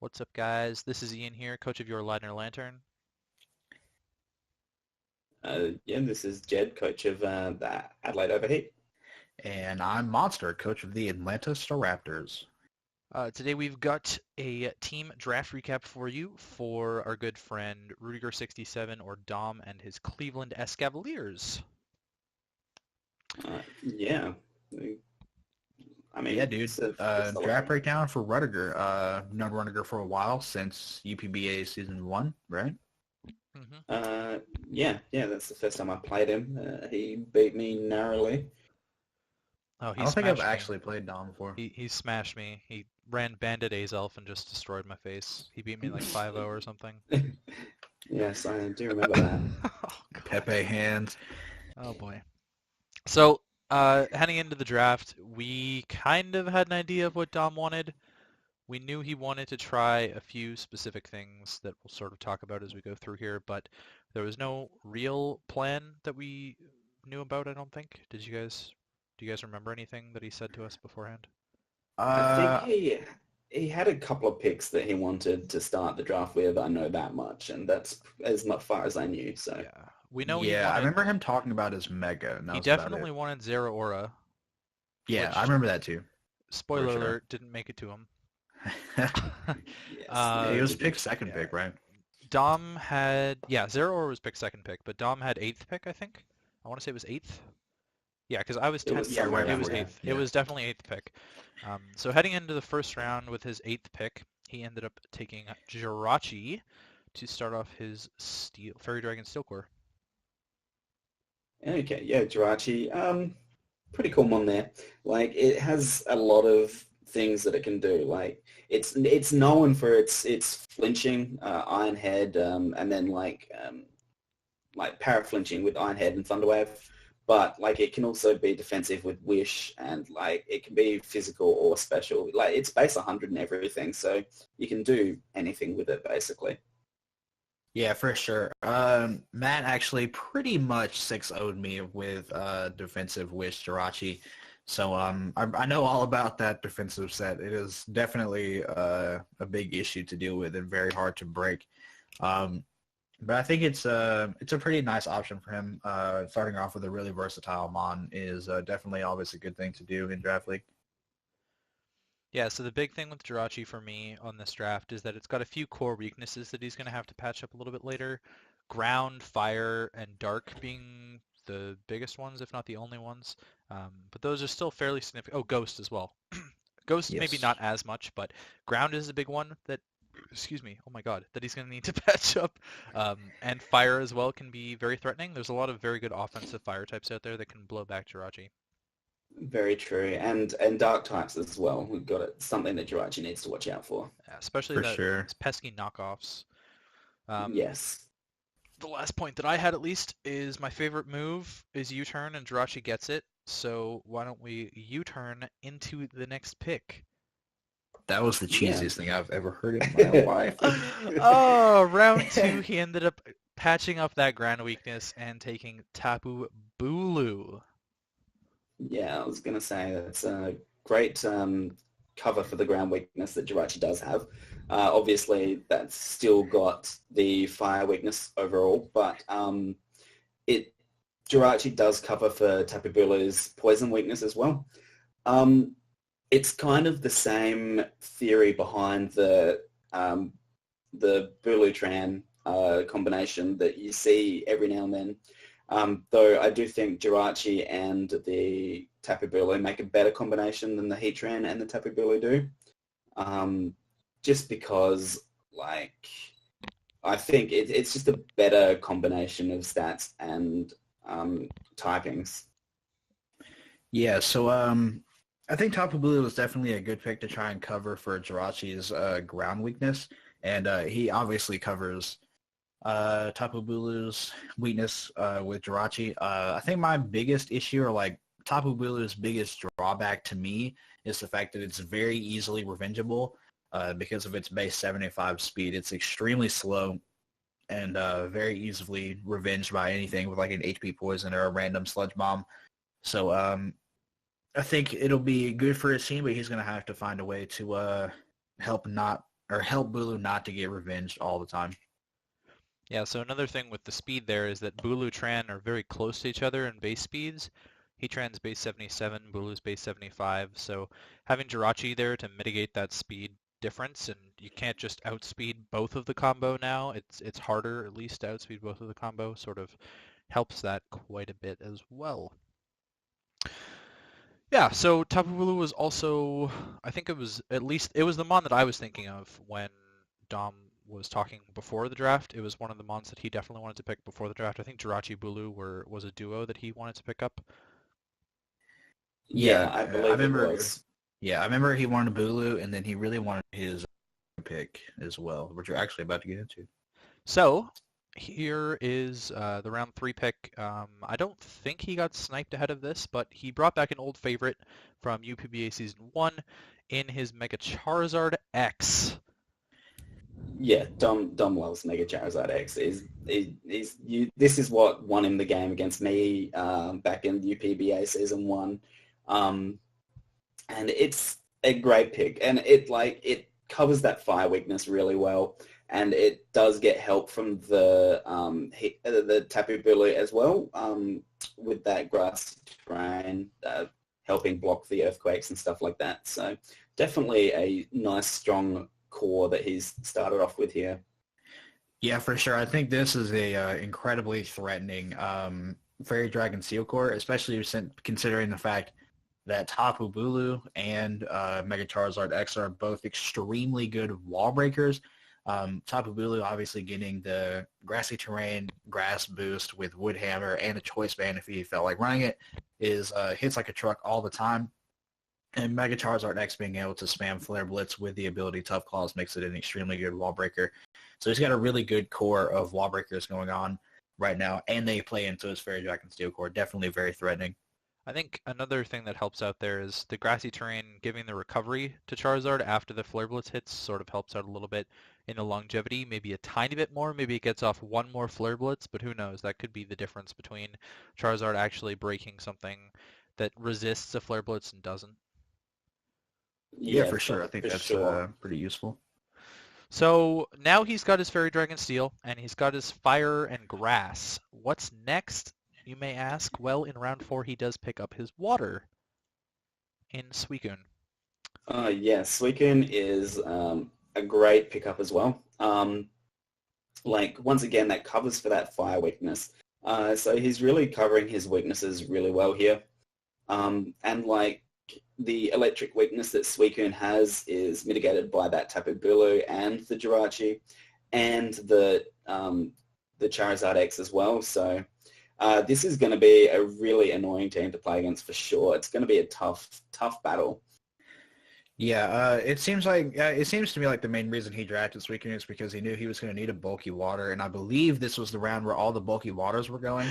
What's up, guys? This is Ian here, coach of your Ladner Lantern. Yeah, this is Jed, coach of the Adelaide Overheat. And I'm Monster, coach of the Atlanta Raptors. Today we've got a team draft recap for you for our good friend Rudiger67 or Dom and his Cleveland Escavaliers. Yeah, I mean, Yeah, dude. it's a Draft breakdown for Rudiger. Known Rudiger for a while, since UPBA Season 1, right? Yeah, that's the first time I played him. He beat me narrowly. Oh, I don't think I've actually played Dom before. He smashed me. He ran Bandit A's Elf and just destroyed my face. He beat me like 5-0 or something. Yes, I do remember that. Oh, Pepe hands. Oh boy. So, heading into the draft, we kind of had an idea of what Dom wanted. We knew he wanted to try a few specific things that we'll sort of talk about as we go through here, but there was no real plan that we knew about, I don't think. Do you guys remember anything that he said to us beforehand? I think he had a couple of picks that he wanted to start the draft with. I know that much, and that's as far as I knew. So Yeah, we know I remember him talking about his Mega. And he definitely wanted Zero Aura. Yeah, I remember that too. Spoiler alert, didn't make it to him. Yes, he was picked second pick, right? Dom had, Zero Aura was picked second pick, but Dom had 8th pick, I think. I want to say it was 8th. Yeah, because I was 10th. It was 8th. Yeah. It was definitely 8th pick. So heading into the first round with his 8th pick, he ended up taking Jirachi to start off his Fairy Dragon Steel Core. Okay, yeah, Jirachi. Pretty cool mon there. Like, it has a lot of things that it can do. Like, it's known for its flinching, Iron Head, and then like para flinching with Iron Head and Thunderwave. But like, it can also be defensive with Wish, and like, it can be physical or special. Like, it's base 100 and everything, so you can do anything with it basically. Yeah, for sure. Matt actually pretty much 6-0'd me with defensive Wish Jirachi. So I know all about that defensive set. It is definitely a big issue to deal with and very hard to break. But I think it's a pretty nice option for him. Starting off with a really versatile mon is definitely always a good thing to do in Draft League. Yeah, so the big thing with Jirachi for me on this draft is that it's got a few core weaknesses that he's going to have to patch up a little bit later. Ground, fire, and dark being the biggest ones, if not the only ones. But those are still fairly significant. Oh, ghost as well. Ghost, yes. Maybe not as much, but ground is a big one that, excuse me, oh my god, that he's going to need to patch up. And fire as well can be very threatening. There's a lot of very good offensive fire types out there that can blow back Jirachi. Very true, and dark types as well. We've got it, something that Jirachi needs to watch out for. Yeah, especially those pesky knockoffs. Yes. The last point that I had, at least, is my favorite move is U-turn, and Jirachi gets it. So why don't we U-turn into the next pick? That was the cheesiest thing I've ever heard in my life. Oh, round 2, he ended up patching up that ground weakness and taking Tapu Bulu. Yeah, I was going to say that's a great cover for the ground weakness that Jirachi does have. Obviously, that's still got the fire weakness overall, but Jirachi does cover for Tapu Bulu's poison weakness as well. It's kind of the same theory behind the Bulu-Tran combination that you see every now and then. Though I do think Jirachi and the Tapu Bulu make a better combination than the Heatran and the Tapu Bulu do. Just because, like, I think it's just a better combination of stats and typings. Yeah, so I think Tapu Bulu was definitely a good pick to try and cover for Jirachi's ground weakness, and he obviously covers Tapu Bulu's weakness with Jirachi. I think my biggest issue, or like Tapu Bulu's biggest drawback to me, is the fact that it's very easily revengeable because of its base 75 speed. It's extremely slow and very easily revenged by anything with like an HP poison or a random sludge bomb. So I think it'll be good for his team, but he's going to have to find a way to help not or help Bulu not to get revenged all the time. Yeah, so another thing with the speed there is that Bulu Tran are very close to each other in base speeds. Heatran's base 77, Bulu's base 75, so having Jirachi there to mitigate that speed difference, and you can't just outspeed both of the combo now. It's harder at least to outspeed both of the combo, sort of helps that quite a bit as well. Yeah, so Tapu Bulu was also, I think it was at least, it was the mon that I was thinking of when Dom was talking before the draft. It was one of the mons that he definitely wanted to pick before the draft. I think Jirachi Bulu was a duo that he wanted to pick up. Yeah, Yeah, I I believe it remember. was. Yeah, I remember he wanted Bulu, and then he really wanted his pick as well, which we're actually about to get into. So here is the round 3 pick. I don't think he got sniped ahead of this, but he brought back an old favorite from UPBA Season 1 in his Mega Charizard X. Yeah, Dom loves Mega Charizard X. This is what won him the game against me back in UPBA Season 1. And it's a great pick. And it covers that fire weakness really well. And it does get help from the Tapu Bulu as well with that grass terrain, helping block the earthquakes and stuff like that. So definitely a nice, strong core that he's started off with here. Yeah, for sure. I think this is a incredibly threatening Fairy Dragon Steel core, especially considering the fact that Tapu Bulu and Mega Charizard X are both extremely good wall breakers. Tapu Bulu obviously getting the grassy terrain, grass boost with Wood Hammer and a Choice Band if he felt like running it, is hits like a truck all the time. And Mega Charizard X being able to spam Flare Blitz with the ability Tough Claws makes it an extremely good wall breaker. So he's got a really good core of wall breakers going on right now, and they play into his Fairy Dragon Steel core. Definitely very threatening. I think another thing that helps out there is the grassy terrain giving the recovery to Charizard after the Flare Blitz hits sort of helps out a little bit in the longevity, maybe a tiny bit more. Maybe it gets off one more Flare Blitz, but who knows? That could be the difference between Charizard actually breaking something that resists a Flare Blitz and doesn't. Yeah, Yeah, for sure. I think for that's sure. pretty useful. So now he's got his Fairy Dragon Steel, and he's got his Fire and Grass. What's next, you may ask? Well, in round 4, he does pick up his Water in Suicune. Yeah, Suicune is a great pickup as well. Once again, that covers for that fire weakness. So he's really covering his weaknesses really well here. And the electric weakness that Suicune has is mitigated by that Tapu Bulu and the Jirachi and the Charizard X as well. So this is going to be a really annoying team to play against for sure. It's going to be a tough battle. Yeah, it seems to me like the main reason he drafted Suicune is because he knew he was going to need a bulky water, and I believe this was the round where all the bulky waters were going.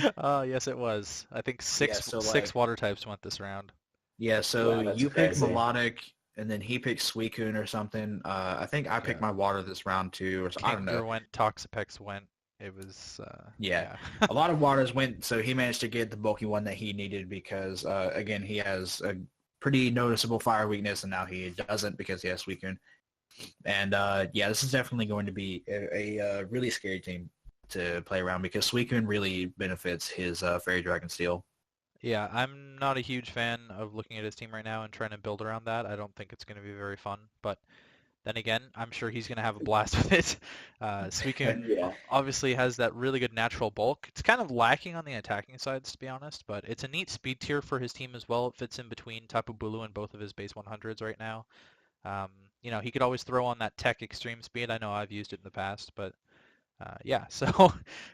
Yes, it was. I think six Yeah, water types went this round. Yeah, so Wow, that's you picked crazy. Melodic, and then he picked Suicune or something. I think I picked Yeah. my water this round too, or I don't know. Kingler went, Toxapex went. It was, Yeah, a lot of waters went, so he managed to get the bulky one that he needed because, again, he has a pretty noticeable fire weakness, and now he doesn't because he has Suicune. And, yeah, this is definitely going to be a really scary team to play around because Suicune really benefits his Fairy Dragon Steel. Yeah, I'm not a huge fan of looking at his team right now and trying to build around that. I don't think it's going to be very fun, but then again, I'm sure he's going to have a blast with it. Suicune Yeah. obviously has that really good natural bulk. It's kind of lacking on the attacking sides, to be honest, but it's a neat speed tier for his team as well. It fits in between Tapu Bulu and both of his base 100s right now. He could always throw on that tech extreme speed. I know I've used it in the past, but yeah, so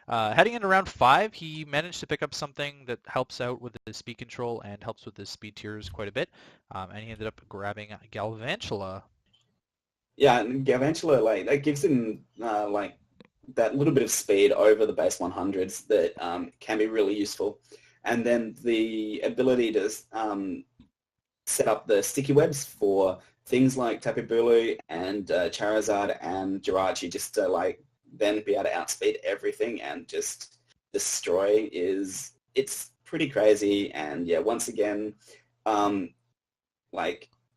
heading into round 5, he managed to pick up something that helps out with his speed control and helps with his speed tiers quite a bit, and he ended up grabbing Galvantula. Yeah, and Galvantula, that gives him that little bit of speed over the base 100s that can be really useful. And then the ability to set up the sticky webs for things like Tapu Bulu and Charizard and Jirachi just to then be able to outspeed everything and just destroy it's pretty crazy. And yeah, once again,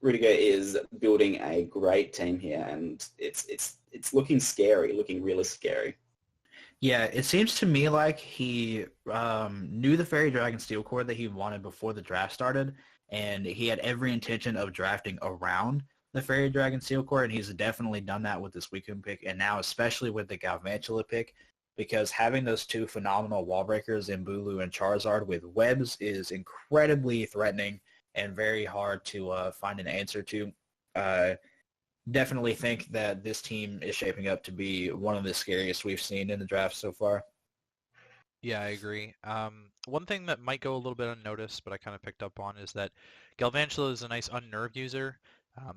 Rudiger is building a great team here, and it's looking scary, looking really scary. Yeah, it seems to me like he knew the Fairy Dragon Steel Core that he wanted before the draft started, and he had every intention of drafting around the Fairy Dragon Steel Core, and he's definitely done that with this Suicune pick, and now especially with the Galvantula pick, because having those two phenomenal wall breakers in Bulu and Charizard with webs is incredibly threatening and very hard to find an answer to. Uh, Definitely think that this team is shaping up to be one of the scariest we've seen in the draft so far. Yeah, I agree. One thing that might go a little bit unnoticed, but I kind of picked up on, is that Galvantula is a nice unnerved user,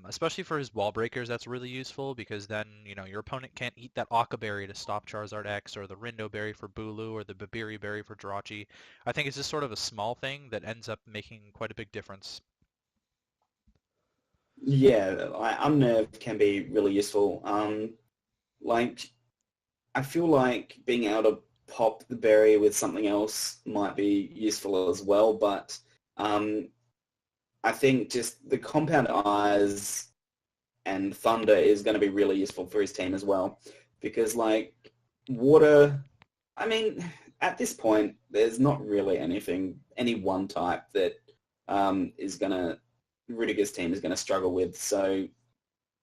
especially for his wall breakers. That's really useful because then, your opponent can't eat that Occa Berry to stop Charizard X, or the Rindo Berry for Bulu, or the Babiri Berry for Jirachi. I think it's just sort of a small thing that ends up making quite a big difference. Yeah, unnerved can be really useful. Like I feel like being able to pop the berry with something else might be useful as well, but um, I think just the compound eyes and thunder is going to be really useful for his team as well, because like water, I mean, at this point, there's not really any one type that is going to Rudiger's team is going to struggle with. So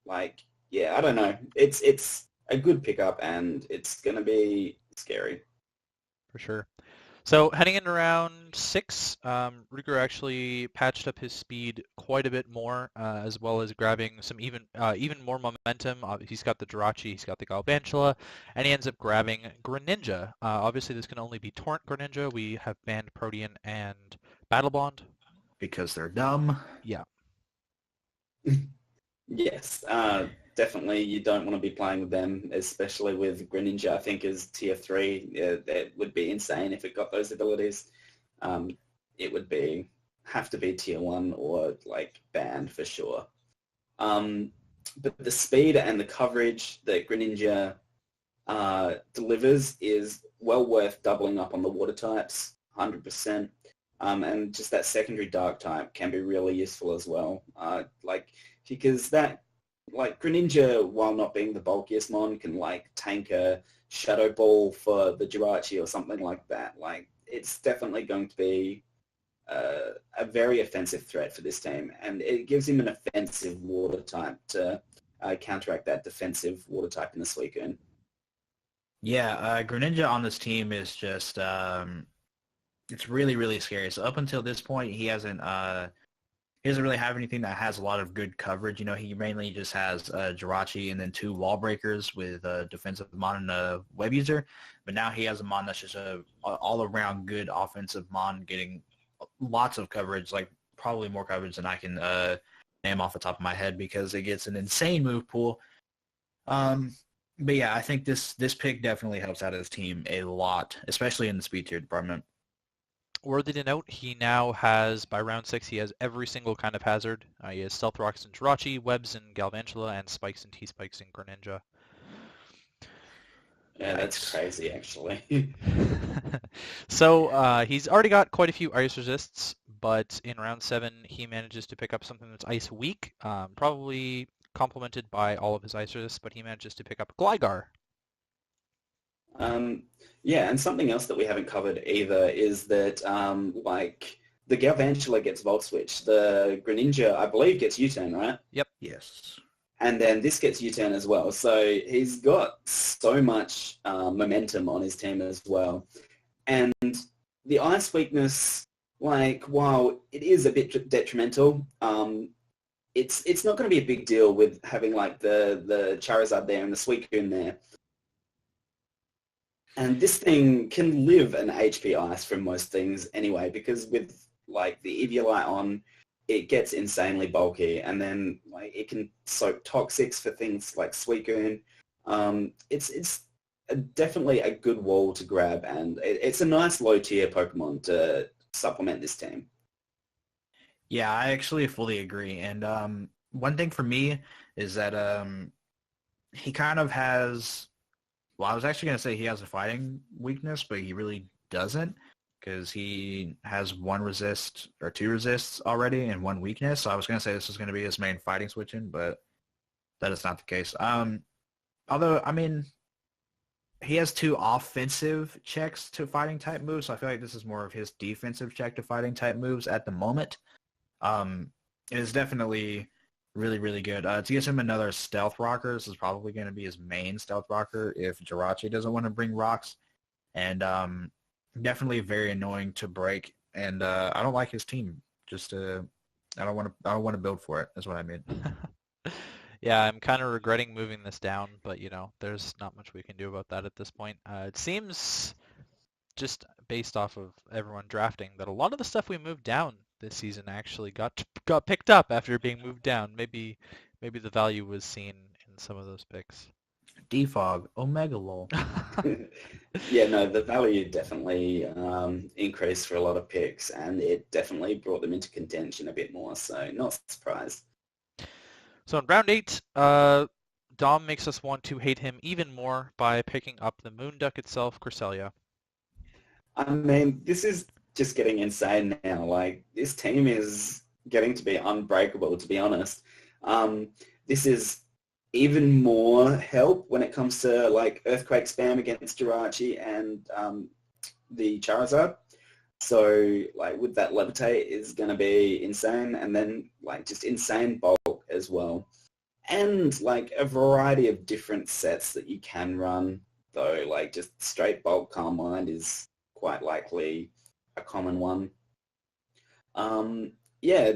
like, yeah, I don't know. It's a good pickup, and it's going to be scary. For sure. So heading into round 6, Ruger actually patched up his speed quite a bit more, as well as grabbing some even more momentum. He's got the Jirachi, he's got the Galvantula, and he ends up grabbing Greninja. Obviously, this can only be Torrent Greninja. We have banned Protean and Battle Bond. Because they're dumb. Yeah, Yes, definitely. You don't want to be playing with them, especially with Greninja. I think is tier 3. Yeah, that would be insane if it got those abilities. Um, it would have to be tier 1 or like banned for sure. Um, but the speed and the coverage that Greninja delivers is well worth doubling up on the water types, 100%. And just that secondary dark type can be really useful as well. Because that, like Greninja, while not being the bulkiest mon, can like tank a Shadow Ball for the Jirachi or something like that. Like it's definitely going to be a very offensive threat for this team, and it gives him an offensive water type to counteract that defensive water type in the Suicune. Yeah, Greninja on this team is just it's really, really scary. So up until this point, he doesn't really have anything that has a lot of good coverage. He mainly just has Jirachi and then 2 wall breakers with a defensive mon and a web user. But now he has a mon that's just a all-around good offensive mon, getting lots of coverage, like probably more coverage than I can name off the top of my head because it gets an insane move pool. But yeah, I think this pick definitely helps out his team a lot, especially in the speed tier department. worthy to note, he now has, by round 6, he has every single kind of hazard. He has Stealth Rocks and Jirachi, Webs and Galvantula, and Spikes and T-Spikes and Greninja. Yeah, that's Yikes. crazy, actually. So he's already got quite a few ice resists, but in round 7 he manages to pick up something that's ice weak, probably complemented by all of his ice resists, but he manages to pick up Gligar. Yeah, and something else that we haven't covered either is that like the Galvantula gets Volt Switch. The Greninja, I believe, gets U-turn, right? Yep. Yes. And then this gets U-turn as well. So he's got so much momentum on his team as well. And the ice weakness, like, while it is a bit detrimental, it's not going to be a big deal with having like the Charizard there and the Suicune there. And this thing can live an HP ice from most things anyway, because with like the Eviolite on, it gets insanely bulky, and then like it can soak toxics for things like Suicune. It's definitely a good wall to grab, and it's a nice low tier Pokemon to supplement this team. Yeah, I actually fully agree. And one thing for me is that he kind of has, well, I was actually going to say he has a fighting weakness, but he really doesn't. because he has one resist or two resists already and one weakness. So I was going to say this is going to be his main fighting switching, but that is not the case. Although, I mean, he has two offensive checks to fighting type moves, so I feel like this is more of his defensive check to fighting type moves at the moment. It is definitely really, really good. To get him another stealth rocker, this is probably going to be his main stealth rocker if Jirachi doesn't want to bring rocks. And definitely very annoying to break. And I don't like his team. Just I don't want to build for it. Is what I mean. Yeah, I'm kind of regretting moving this down, but there's not much we can do about that at this point. It seems just based off of everyone drafting that a lot of the stuff we moved down this season actually got picked up after being moved down. Maybe the value was seen in some of those picks. Defog, Omega lol. Yeah, no, the value definitely increased for a lot of picks, and it definitely brought them into contention a bit more, so not surprised. So in round 8, Dom makes us want to hate him even more by picking up the Moonduck itself, Cresselia. I mean, this is just getting insane now. Like, this team is getting to be unbreakable, to be honest. This is even more help when it comes to, like, Earthquake spam against Jirachi and the Charizard. So, like, with that Levitate is going to be insane. And then, like, just insane bulk as well. And, like, a variety of different sets that you can run, though. Like, just straight bulk Calm Mind is quite likely a common one. Yeah,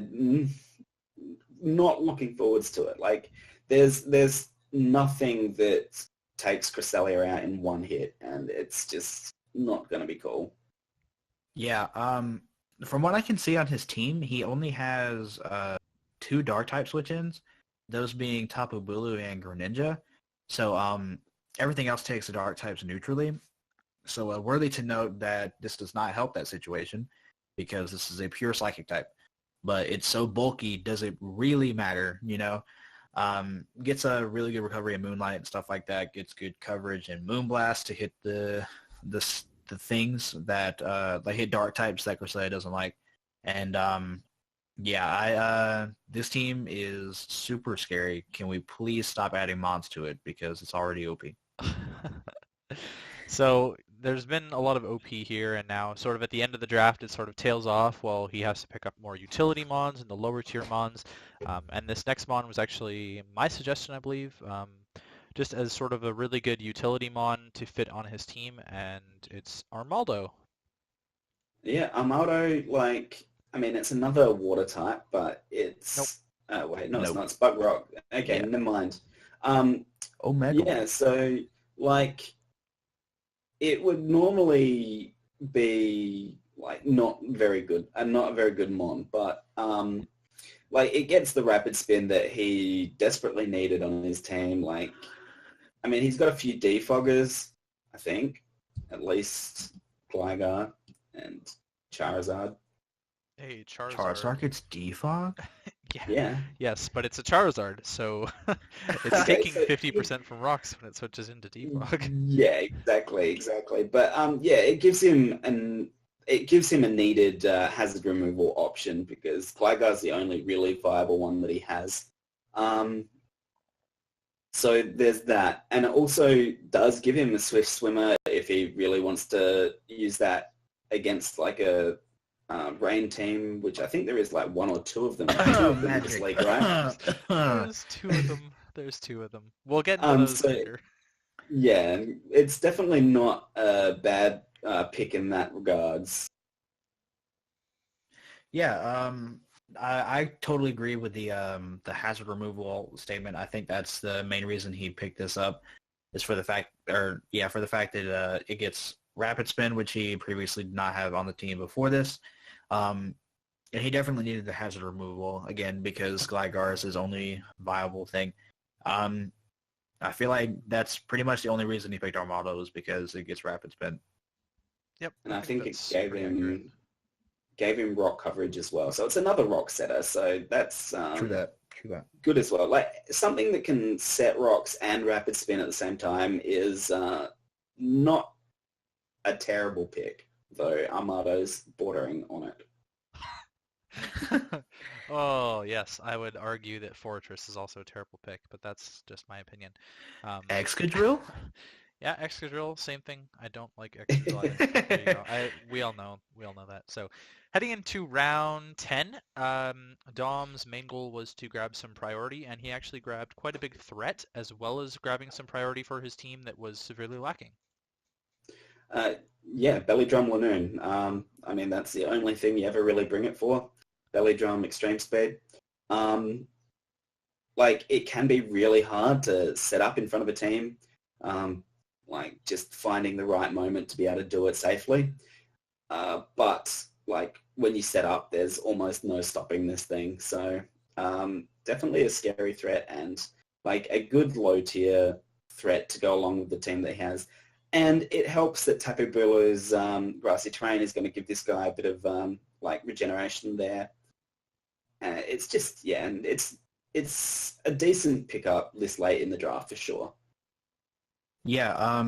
not looking forwards to it. Like, there's nothing that takes Cresselia out in one hit, and it's just not going to be cool. Yeah, from what I can see on his team, he only has two dark type switch-ins, those being Tapu Bulu and Greninja. So everything else takes the dark types neutrally. So worthy to note that this does not help that situation because this is a pure psychic type. But it's so bulky, does it really matter, Gets a really good recovery in Moonlight and stuff like that, gets good coverage in Moonblast to hit the things that they hit dark types that Cresselia doesn't like. And this team is super scary. Can we please stop adding mons to it because it's already OP? So there's been a lot of OP here, and now sort of at the end of the draft it sort of tails off while he has to pick up more utility mons and the lower tier mons. And this next mon was actually my suggestion, I believe, just as sort of a really good utility mon to fit on his team, and it's Armaldo. Yeah, Armaldo, like, I mean, it's another water type, but it's... Nope. Wait, no, Nope. it's not. It's Bug Rock. Okay, Yeah. never mind. Omega. Yeah, so, like, it would normally be, like, not very good, and not a very good mon, but, like, it gets the rapid spin that he desperately needed on his team. Like, I mean, he's got a few defoggers, I think, at least Gligar and Charizard. Hey, Charizard. Charizard gets defog? Yeah. Yes, but it's a Charizard, so it's taking 50% from rocks when it switches into defog. Yeah, exactly. But yeah, it gives him a needed hazard removal option because Gligar's the only really viable one that he has. So there's that, and it also does give him a Swift Swimmer if he really wants to use that against like a rain team, which I think there is like one or two of them. In this league, right? There's two of them. We'll get into those later. Yeah, it's definitely not a bad pick in that regards. Yeah, I totally agree with the hazard removal statement. I think that's the main reason he picked this up, is for the fact that it gets rapid spin, which he previously did not have on the team before this. And he definitely needed the hazard removal again because Gligar is his only viable thing. I feel like that's pretty much the only reason he picked Armaldo is because it gets rapid spin. Yep. And I think it gave him rock coverage as well. So it's another rock setter. So that's True that. Good as well. Like something that can set rocks and rapid spin at the same time is not a terrible pick, though Armado's bordering on it. Oh, yes, I would argue that Fortress is also a terrible pick, but that's just my opinion. Um, Excadrill? yeah, Excadrill, same thing. I don't like Excadrill either, but there you go. We all know that. So, heading into round 10, Dom's main goal was to grab some priority, and he actually grabbed quite a big threat, as well as grabbing some priority for his team that was severely lacking. Uh, yeah, Belly Drum Lanoon. I mean, that's the only thing you ever really bring it for. Belly Drum Extreme Speed. Um, like, it can be really hard to set up in front of a team. Like, just finding the right moment to be able to do it safely. But, like, when you set up, there's almost no stopping this thing. So, definitely a scary threat and, like, a good low-tier threat to go along with the team that he has. And it helps that Tapu Bulu's grassy terrain is going to give this guy a bit of like regeneration there. It's just and it's a decent pickup this late in the draft for sure. Yeah,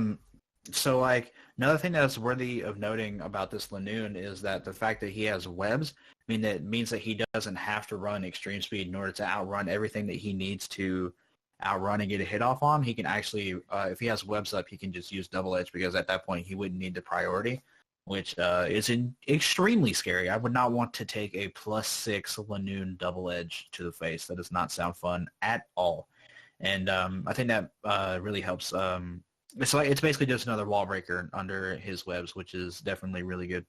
so like another thing that's worthy of noting about this Lanoon is that the fact that he has webs means that he doesn't have to run extreme speed in order to outrun everything that he needs to outrun and get a hit off on. He can actually, if he has webs up, he can just use double edge because at that point he wouldn't need the priority, which is extremely scary. I would not want to take a +6 Lanoon double edge to the face. That does not sound fun at all. And I think that really helps. It's basically just another wall breaker under his webs, which is definitely really good.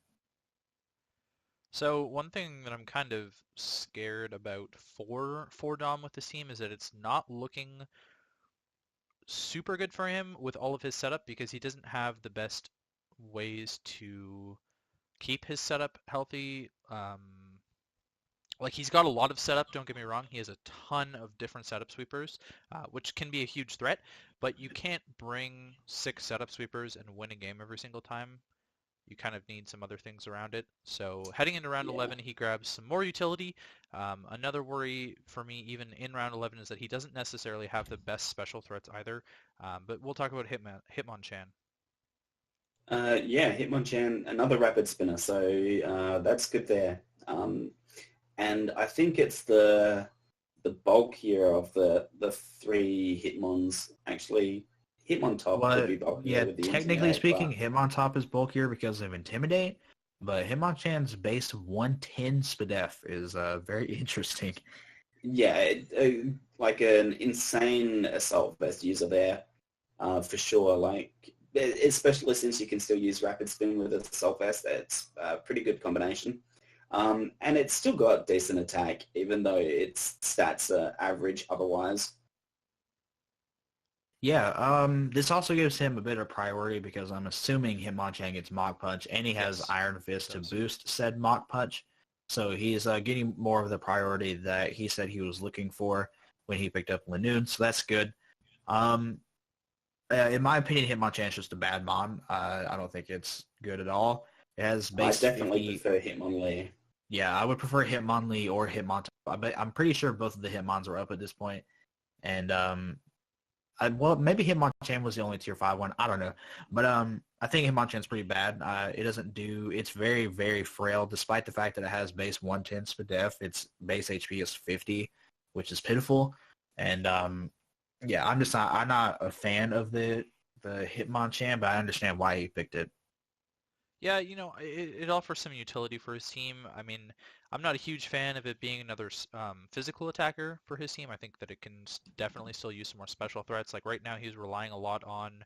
So one thing that I'm kind of scared about for Dom with this team is that it's not looking super good for him with all of his setup because he doesn't have the best ways to keep his setup healthy. Like he's got a lot of setup, don't get me wrong. He has a ton of different setup sweepers, which can be a huge threat, but you can't bring 6 setup sweepers and win a game every single time. You kind of need some other things around it. So heading into round Yeah. 11, he grabs some more utility. Another worry for me, even in round 11, is that he doesn't necessarily have the best special threats either. But we'll talk about Hitmonchan. Yeah, Hitmonchan, another rapid spinner, so that's good there. And I think it's the bulk here of the three Hitmons. Actually, Hitmontop could Well, be bulkier yeah, with the technically Intimidate, speaking, but Hitmontop is bulkier because of Intimidate, but Hitmonchan's base 110 SPDEF is very interesting. yeah, like an insane assault vest user there, for sure. Like, especially since you can still use rapid spin with assault vest, it's a pretty good combination. And it's still got decent attack, even though its stats are average otherwise. Yeah, this also gives him a bit of priority because I'm assuming Hitmonchan gets Mach Punch, and he has Yes, Iron it Fist to does. boost said Mach Punch. So he's getting more of the priority that he said he was looking for when he picked up Lanoon, so that's good. Um, in my opinion, Hitmonchan is just a bad mon. I don't think it's good at all. It has I base definitely 50. prefer Hitmonlee. Yeah, I would prefer Hitmonlee or Hitmontop. I'm pretty sure both of the Hitmons are up at this point. And well, maybe Hitmonchan was the only tier 5 one. I don't know. But I think Hitmonchan's pretty bad. It doesn't do, it's very, very frail, despite the fact that it has base 110 SPDEF. Its base HP is 50, which is pitiful. And yeah, I'm not a fan of the Hitmonchan, but I understand why he picked it. Yeah, it offers some utility for his team. I mean, I'm not a huge fan of it being another physical attacker for his team. I think that it can definitely still use some more special threats. Like right now, he's relying a lot on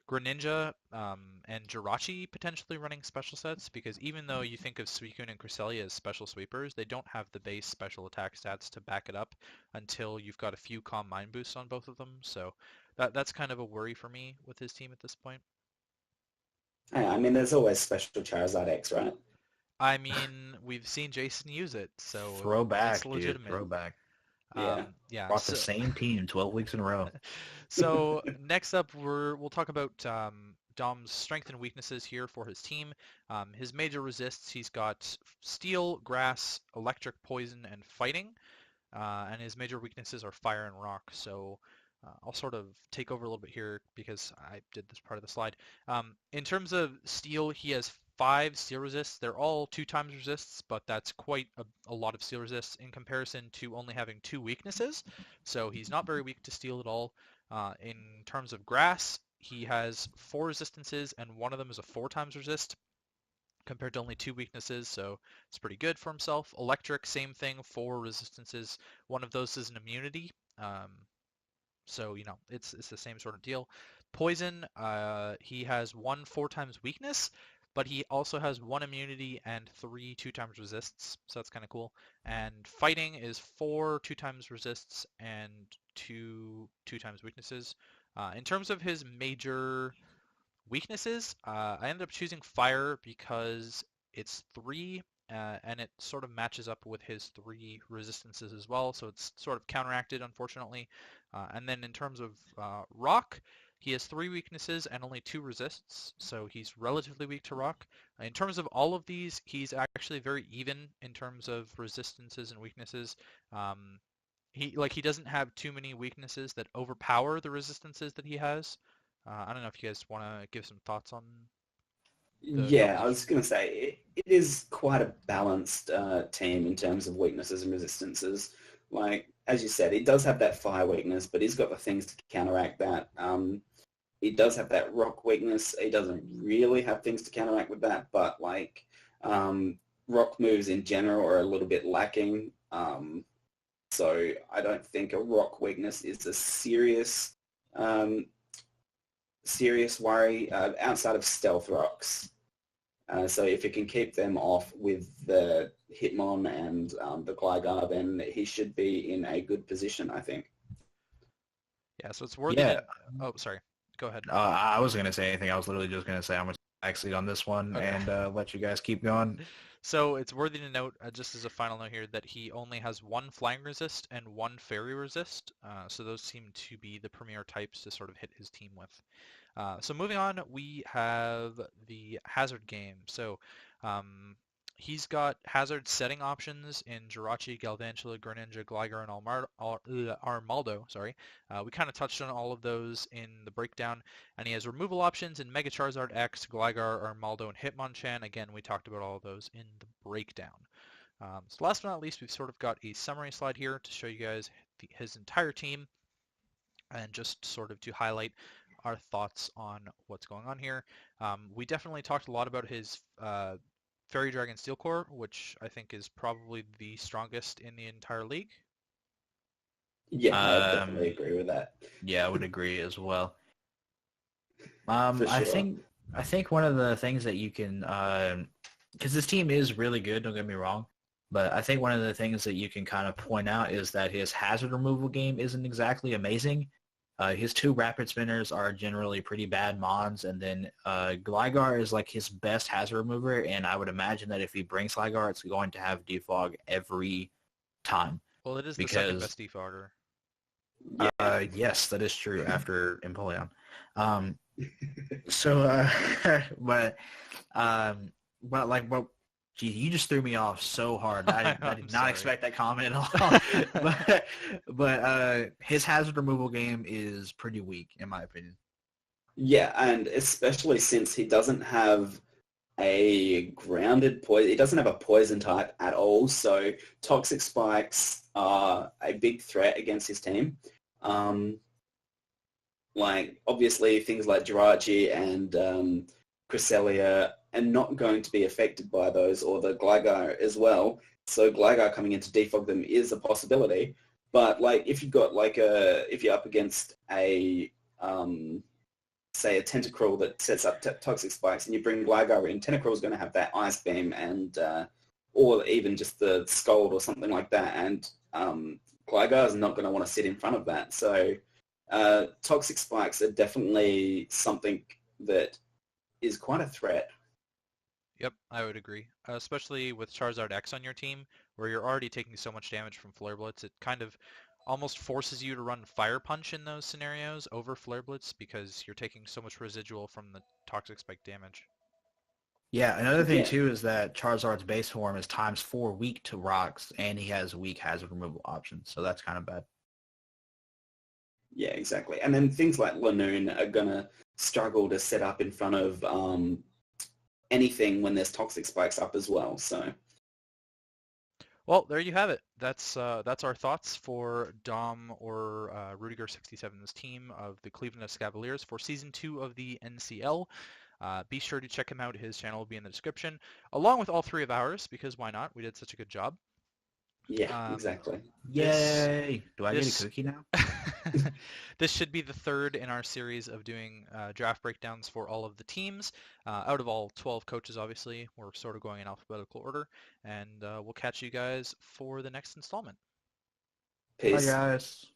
Greninja and Jirachi potentially running special sets because even though you think of Suicune and Cresselia as special sweepers, they don't have the base special attack stats to back it up until you've got a few Calm Mind boosts on both of them. So that's kind of a worry for me with his team at this point. Yeah, I mean, there's always special Charizard X, right? I mean, we've seen Jason use it, so it's Throwback, dude. legitimate. Throwback. Yeah. Yeah. Brought the So, same team 12 weeks in a row. so next up, we'll talk about Dom's strength and weaknesses here for his team. His major resists, he's got steel, grass, electric, poison, and fighting. And his major weaknesses are fire and rock. So I'll sort of take over a little bit here because I did this part of the slide. In terms of steel, he has 5 steel resists. They're all 2 times resists, but that's quite a lot of steel resists in comparison to only having 2 weaknesses. So he's not very weak to steel at all. In terms of grass, he has 4 resistances, and one of them is a 4 times resist compared to only 2 weaknesses, so it's pretty good for himself. Electric, same thing, 4 resistances. One of those is an immunity. Um, so, it's the same sort of deal. Poison, he has 1 4 times weakness, but he also has 1 immunity and 3 2 times resists, so that's kind of cool. And fighting is 4 2 times resists and 2 2 times weaknesses. In terms of his major weaknesses, I ended up choosing fire because it's 3, and it sort of matches up with his 3 resistances as well, so it's sort of counteracted, unfortunately. And then in terms of rock, he has 3 weaknesses and only 2 resists, so he's relatively weak to rock. In terms of all of these, he's actually very even in terms of resistances and weaknesses. He doesn't have too many weaknesses that overpower the resistances that he has. I don't know if you guys want to give some thoughts on the Yeah, I composition. was going to say it is quite a balanced team in terms of weaknesses and resistances. Like, as you said, it does have that fire weakness, but he's got the things to counteract that. He does have that rock weakness. He doesn't really have things to counteract with that, but like rock moves in general are a little bit lacking. So I don't think a rock weakness is a um, serious worry outside of stealth rocks. So if you can keep them off with the Hitmon and the Gligar, then he should be in a good position, I think. Yeah, so it's worthy to. Yeah, Oh, sorry. Go ahead. I wasn't going to say anything. I was literally just going to say I'm going to actually on this one Okay. and let you guys keep going. So it's worthy to note, just as a final note here, that he only has 1 flying resist and 1 fairy resist. So those seem to be the premier types to sort of hit his team with. So moving on, we have the hazard game. So um, he's got hazard setting options in Jirachi, Galvantula, Greninja, Gligar, and Armaldo. Sorry, we kind of touched on all of those in the breakdown, and he has removal options in Mega Charizard X, Gligar, Armaldo, and Hitmonchan. Again, we talked about all of those in the breakdown. So last but not least, we've sort of got a summary slide here to show you guys his entire team and just sort of to highlight our thoughts on what's going on here. We definitely talked a lot about his Fairy Dragon Steel Core, which I think is probably the strongest in the entire league. Yeah, I definitely Um, agree with that. yeah, I would agree as well. For I sure. think one of the things that you can, because this team is really good, don't get me wrong, but I think one of the things that you can kind of point out is that his hazard removal game isn't exactly amazing. His 2 rapid spinners are generally pretty bad mons, and then Gligar is like his best hazard remover, and I would imagine that if he brings Gligar, it's going to have defog every time Well, it is the second because best defogger. Yeah. yes, that is true after Empoleon. Um, so, but, like, gee, you just threw me off so hard. I I'm did not sorry. expect that comment at all. but his hazard removal game is pretty weak, in my opinion. Yeah, and especially since he doesn't have a grounded poison, he doesn't have a poison type at all, so toxic spikes are a big threat against his team. Um, like, obviously, things like Jirachi and Cresselia are not going to be affected by those, or the Gligar as well. So Gligar coming in to defog them is a possibility. But like, if you've got like if you're up against a say a Tentacruel that sets up toxic spikes, and you bring Gligar in, Tentacruel is going to have that Ice Beam and or even just the Scald or something like that, and Gligar is not going to want to sit in front of that. So toxic spikes are definitely something that is quite a threat. Yep, I would agree. Especially with Charizard X on your team, where you're already taking so much damage from Flare Blitz, it kind of almost forces you to run Fire Punch in those scenarios over Flare Blitz because you're taking so much residual from the Toxic Spike damage. Yeah, another thing Yeah, too is that Charizard's base form is ×4 weak to rocks, and he has weak hazard removal options, so that's kind of bad. yeah, exactly. And then things like Lanoon are going to struggle to set up in front of anything when there's toxic spikes up as well. So Well, there you have it. That's our thoughts for Dom or Rudiger 67's team of the Cleveland Escavaliers for Season 2 of the NCL. Be sure to check him out. His channel will be in the description, along with all three of ours, because why not? We did such a good job. yeah, Um, exactly. this Yay! Do I get a this cookie now? this should be the third in our series of doing draft breakdowns for all of the teams. Out of all 12 coaches, obviously, we're sort of going in alphabetical order, and we'll catch you guys for the next installment. Bye, Peace. guys.